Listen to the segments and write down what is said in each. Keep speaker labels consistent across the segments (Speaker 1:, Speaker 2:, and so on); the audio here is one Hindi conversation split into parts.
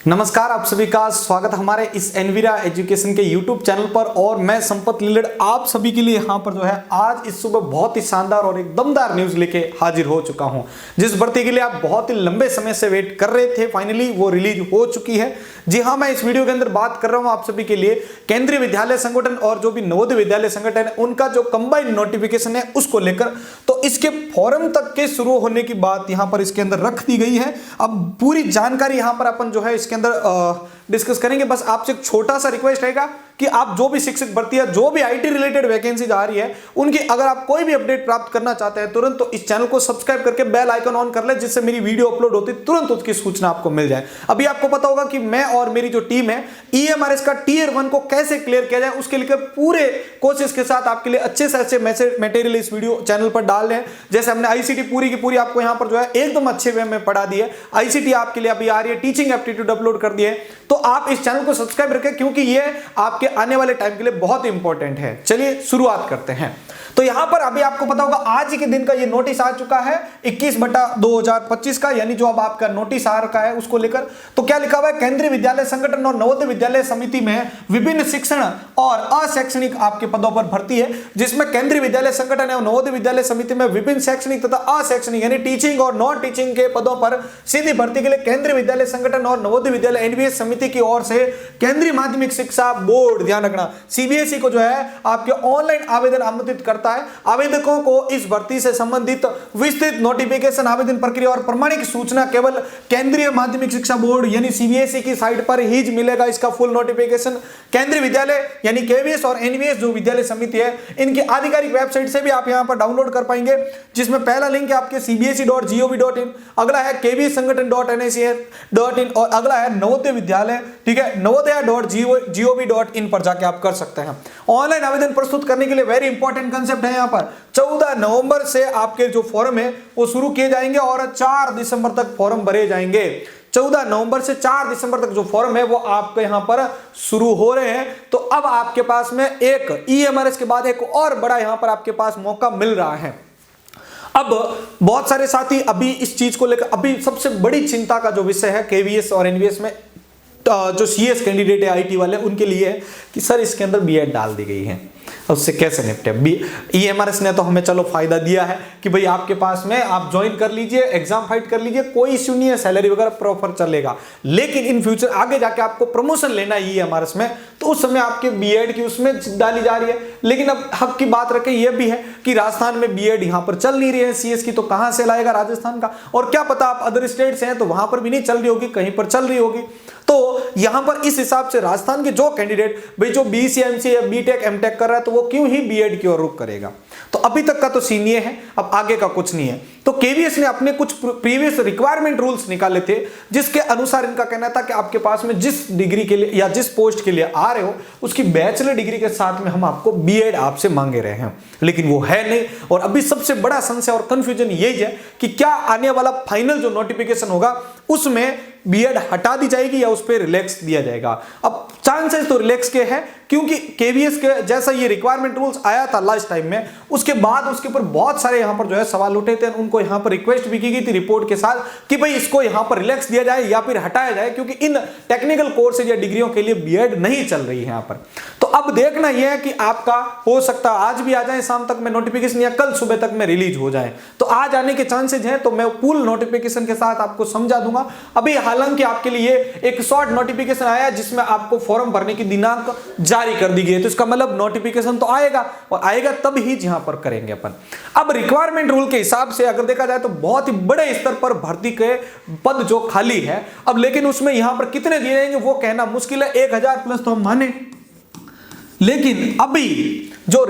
Speaker 1: नमस्कार, आप सभी का स्वागत हमारे इस एनवीरा एजुकेशन के यूट्यूब चैनल पर। और मैं संपत लीलड़ आप सभी के लिए यहाँ पर जो है आज इस सुबह बहुत ही शानदार और एक दमदार न्यूज लेके हाजिर हो चुका हूँ। जिस भर्ती के लिए आप बहुत ही लंबे समय से वेट कर रहे थे, फाइनली वो रिलीज हो चुकी है। जी हाँ, मैं इस वीडियो के अंदर बात कर रहा हूँ आप सभी के लिए केंद्रीय विद्यालय संगठन और जो भी नवोदय विद्यालय संगठन है उनका जो कंबाइंड नोटिफिकेशन है उसको लेकर। तो इसके फॉर्म तक के शुरू होने की बात यहाँ पर इसके अंदर रख दी गई है। अब पूरी जानकारी यहाँ पर अपन जो है इसके अंदर डिस्कस करेंगे। बस आपसे एक छोटा सा रिक्वेस्ट रहेगा कि आप जो भी शिक्षक भर्ती है, जो भी आईटी रिलेटेड वैकेंसी आ रही है उनकी अगर आप कोई भी अपडेट प्राप्त करना चाहते हैं तुरंत, तो इस चैनल को सब्सक्राइब करके बेल आइकन ऑन कर ले, जिससे मेरी वीडियो अपलोड होती तुरंत उसकी सूचना आपको मिल जाए। अभी आपको पता होगा कि मैं और मेरी जो टीम है ईएमआरएस का टीयर 1 को कैसे क्लियर किया जाए उसके लिए पूरे कोशिश के साथ आपके लिए अच्छे से अच्छे मटेरियल इस वीडियो चैनल पर डाल रहे हैं। जैसे हमने आईसीटी पूरी की पूरी आपको यहाँ पर जो है एकदम अच्छे वे में पढ़ा दी है। आईसीटी आपके लिए अभी आ रही है, टीचिंग एप्टीट्यूड अपलोड कर दिए। तो आप इस चैनल को सब्सक्राइब रखें क्योंकि ये आपके आने वाले टाइम के लिए बहुत इंपॉर्टेंट है। चलिए शुरुआत करते हैं। तो यहां पर अभी आपको पता होगा आज के दिन का ये नोटिस आ चुका है 21/2025 का, यानी जो अब आपका नोटिस आ रखा है उसको लेकर। तो क्या लिखा हुआ है, केंद्रीय विद्यालय संगठन और नवोदय विद्यालय समिति में विभिन्न शिक्षण और अशैक्षणिक आपके पदों पर भर्ती है, जिसमें केंद्रीय विद्यालय संगठन और नवोदय विद्यालय समिति में विभिन्न शैक्षणिक तथा अशैक्षणिक यानी टीचिंग और नॉन टीचिंग के पदों पर सीधी भर्ती के लिए केंद्रीय विद्यालय संगठन और नवोदय विद्यालय एनवीएस समिति की ओर से केंद्रीय माध्यमिक शिक्षा बोर्ड, ध्यान रखना सीबीएसई को जो है आपके ऑनलाइन आवेदन आमंत्रित करता है। आवेदकों को इस भर्ती से संबंधित विस्तृत नोटिफिकेशन, आवेदन प्रक्रिया और प्रमाणिक सूचना केवल केंद्रीय माध्यमिक शिक्षा बोर्ड यानी सीबीएसई की साइट पर ही मिलेगा। इसका फुल नोटिफिकेशन केंद्रीय विद्यालय यानी केवीएस और एनवीएस जो विद्यालय समिति है इनकी आधिकारिक वेबसाइट से भी आप यहां पर डाउनलोड कर पाएंगे, जिसमें पहला लिंक है आपके cbse.gov.in, अगला है kvssangathan.nic.in और अगला है नवोदय विद्यालय, ठीक है, navodaya.gov.in पर जाके आप कर सकते हैं। ऑनलाइन आवेदन प्रस्तुत करने के लिए वेरी इंपॉर्टेंट कंसेप्ट है यहाँ पर 14 नवंबर से आपके जो फॉर्म है वो शुरू किए जाएंगे और 4 दिसंबर तक फॉर्म भरे जाएंगे। 14 नवंबर से 4 दिसंबर तक जो फॉर्म है वो आपके यहां पर शुरू हो रहे हैं। तो अब आपके पास में एक ईएमआरएस के बाद एक और बड़ा यहां पर आपके पास मौका मिल रहा है। अब बहुत सारे साथी अभी इस चीज को लेकर अभी सबसे बड़ी चिंता का जो विषय है केवीएस और एनवीएस में जो सीएस कैंडिडेट है आईटी वाले उनके लिए है कि सर इसके अंदर बीएड डाल दी गई है, उससे कैसे निपटे। ईएमआरएस ने तो हमें चलो फायदा दिया है कि भाई आपके पास में आप ज्वाइन कर लीजिए, एग्जाम फाइट कर लीजिए, कोई इश्यू नहीं है, सैलरी वगैरह प्रॉपर चलेगा। लेकिन इन फ्यूचर आगे जाके आपको प्रमोशन लेना है ईएमआरएस में, तो उस समय आपके बीएड की उसमें डाली जा रही है। लेकिन अब हक की बात रखें यह भी है कि राजस्थान में बीएड यहां पर चल नहीं रही है सीएस की, तो कहां से लाएगा राजस्थान का। और क्या पता आप अदर स्टेट से हैं तो वहां पर भी नहीं चल रही होगी, कहीं पर चल रही होगी। तो यहां पर इस हिसाब से राजस्थान के जो कैंडिडेट भाई जो बीसी एमसी या बीटेक एमटेक कर रहा है तो वो क्यों ही बीएड की ओर रुख करेगा। तो अभी तक का तो सीन ये है, अब आगे का कुछ नहीं है। तो केवीएस ने अपने कुछ प्रीवियस रिक्वायरमेंट रूल्स निकाले थे, जिसके अनुसार इनका कहना था कि आपके पास में जिस डिग्री के लिए या जिस पोस्ट के लिए आ रहे हो उसकी बैचलर डिग्री के साथ में हम आपको बीएड आपसे मांगे रहे हैं, लेकिन वो है नहीं। और अभी सबसे बड़ा संशय और कंफ्यूजन यही है कि क्या आने वाला फाइनल जो नोटिफिकेशन होगा उसमें बीएड हटा दी जाएगी या उस पर रिलैक्स दिया जाएगा। अब चांसेस तो रिलैक्स के हैं, क्योंकि केवीएस के जैसा ये रिक्वायरमेंट रूल्स आया था लास्ट टाइम में, उसके बाद उसके ऊपर बहुत सारे यहां पर जो है सवाल उठे थे। उनको यहां पर रिक्वेस्ट भी की गई थी रिपोर्ट के साथ कि भाई इसको यहां पर रिलैक्स दिया जाए या फिर हटाया जाए, क्योंकि इन टेक्निकल कोर्सेज या डिग्रियों के लिए बीएड नहीं चल रही है यहां पर। तो अब देखना यह है कि आपका हो सकता है आज भी आ जाए शाम तक में नोटिफिकेशन या कल सुबह तक में रिलीज हो जाए। तो आज आने के चांसेज हैं, तो मैं फुल नोटिफिकेशन के साथ आपको समझा दूंगा। अभी हालांकि आपके लिए एक शॉर्ट नोटिफिकेशन आया जिसमें आपको फॉर्म भरने की दिनांक जारी कर दी गई है, तो इसका मतलब नोटिफिकेशन तो आएगा और आएगा तब ही यहां पर करेंगे अपन। अब रिक्वायरमेंट रूल के हिसाब से अगर देखा जाए तो बहुत ही बड़े स्तर पर भर्ती के पद जो खाली है अब, लेकिन उसमें यहां पर कितने दिए जाएंगे वो कहना मुश्किल है। 1000 प्लस तो हम माने, लेकिन अभी जो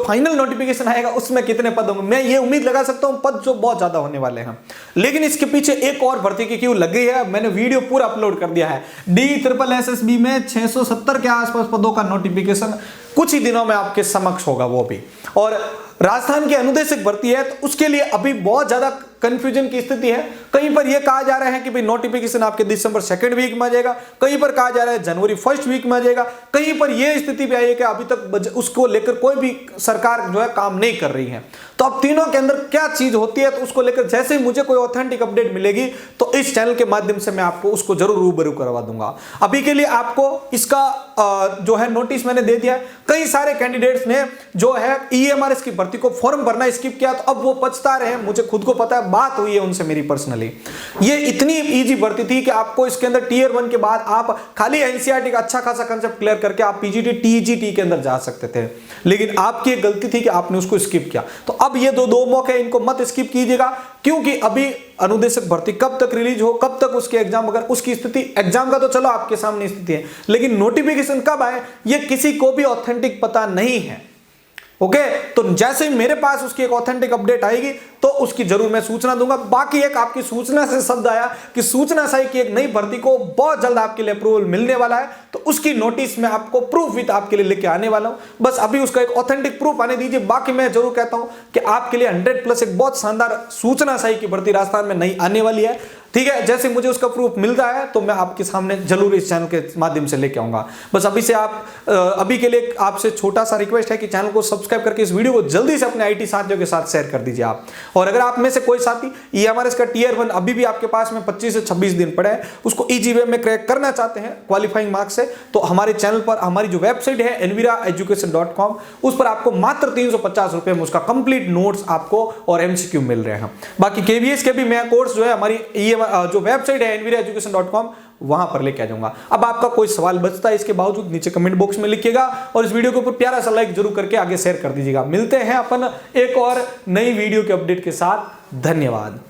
Speaker 1: फाइनल नोटिफिकेशन आएगा उसमें कितने पद होंगे मैं ये उम्मीद लगा सकता हूं, पद जो बहुत ज्यादा होने वाले हैं। लेकिन इसके पीछे एक और भर्ती की क्यों लग गई है, मैंने वीडियो पूरा अपलोड कर दिया है। DSSB में 670 के आसपास पदों का नोटिफिकेशन कुछ ही दिनों में आपके समक्ष होगा वो भी। और राजस्थान की अनुदेशक भर्ती है तो उसके लिए अभी बहुत ज्यादा कंफ्यूजन की स्थिति है। कहीं पर यह कहा जा रहा है कि भाई नोटिफिकेशन आपके दिसंबर 2nd वीक में आ जाएगा, कहीं पर कहा जा रहा है जनवरी 1st वीक में आ जाएगा, कहीं पर यह स्थिति भी आई है कि अभी तक उसको लेकर कोई भी सरकार जो है काम नहीं कर रही है। तो अब तीनों के अंदर क्या चीज होती है तो उसको लेकर जैसे ही मुझे कोई ऑथेंटिक अपडेट मिलेगी तो इस चैनल के माध्यम से मैं आपको उसको जरूर रूबरू करवा दूंगा। अभी के लिए आपको इसका जो है नोटिस मैंने दे दिया है। कई सारे कैंडिडेट्स ने जो है ईएमआरएस की भर्ती को फॉर्म भरना स्किप किया तो अब वो पछता रहे हैं, मुझे खुद को पता है, बात हुई है उनसे मेरी पर्सनली। ये इतनी इजी भर्ती थी कि आपको इसके अंदर टियर 1 के बाद आप खाली एनसीईआरटी का अच्छा खासा कंसेप्ट क्लियर करके आप पीजीटी टीजीटी के अंदर जा सकते थे, लेकिन आपकी एक गलती थी कि आपने उसको स्किप किया। तो अब ये दो मौके, इनको मत स्किप कीजिएगा, क्योंकि अभी अनुदेशक भर्ती कब तक रिलीज हो, कब तक उसके एग्जाम, अगर उसकी स्थिति, एग्जाम का तो चलो आपके सामने स्थिति है, लेकिन नोटिफिकेशन कब आए ये किसी को भी ऑथेंटिक पता नहीं है। ओके, तो जैसे ही मेरे पास उसकी एक ऑथेंटिक अपडेट आएगी तो उसकी जरूर मैं सूचना दूंगा। बाकी एक आपकी सूचना से शब्द आया कि सूचना साई की एक नई भर्ती को बहुत जल्द आपके लिए अप्रूवल मिलने वाला है, तो उसकी नोटिस मैं आपको प्रूफ विद आपके लिए लेके आने वाला हूं। बस अभी उसका एक ऑथेंटिक प्रूफ आने दीजिए। बाकी मैं जरूर कहता हूं कि आपके लिए 100+ एक बहुत शानदार सूचना साई की भर्ती राजस्थान में नई आने वाली है। ठीक है, जैसे मुझे उसका प्रूफ मिल रहा है तो मैं आपके सामने जरूर इस चैनल के माध्यम से लेके आऊंगा। बस अभी के लिए आपसे छोटा सा रिक्वेस्ट है कि चैनल को सब्सक्राइब करके इस वीडियो को जल्दी से अपने आईटी साथियों के साथ शेयर कर दीजिए आप। और अगर आप में से कोई साथी ईएमआरएस का टियर 1 अभी भी आपके पास में 25 से 26 दिन पड़े हैं, उसको इजी वे में क्रैक करना चाहते हैं क्वालिफाइंग मार्क्स से, तो हमारे चैनल पर हमारी जो वेबसाइट है enviraeducation.com, उस पर आपको मात्र 350 रुपए में उसका कंप्लीट नोट्स आपको और एमसीक्यू मिल रहे हैं। बाकी केवीएस के भी मैं कोर्स जो है हमारी जो वेबसाइट है enviraeducation.com, वहां पर लेके आ जाऊंगा। अब आपका कोई सवाल बचता है इसके बावजूद नीचे कमेंट बॉक्स में लिखिएगा और इस वीडियो के ऊपर प्यारा सा लाइक जरूर करके आगे शेयर कर दीजिएगा। मिलते हैं अपन एक और नई वीडियो के अपडेट के साथ। धन्यवाद।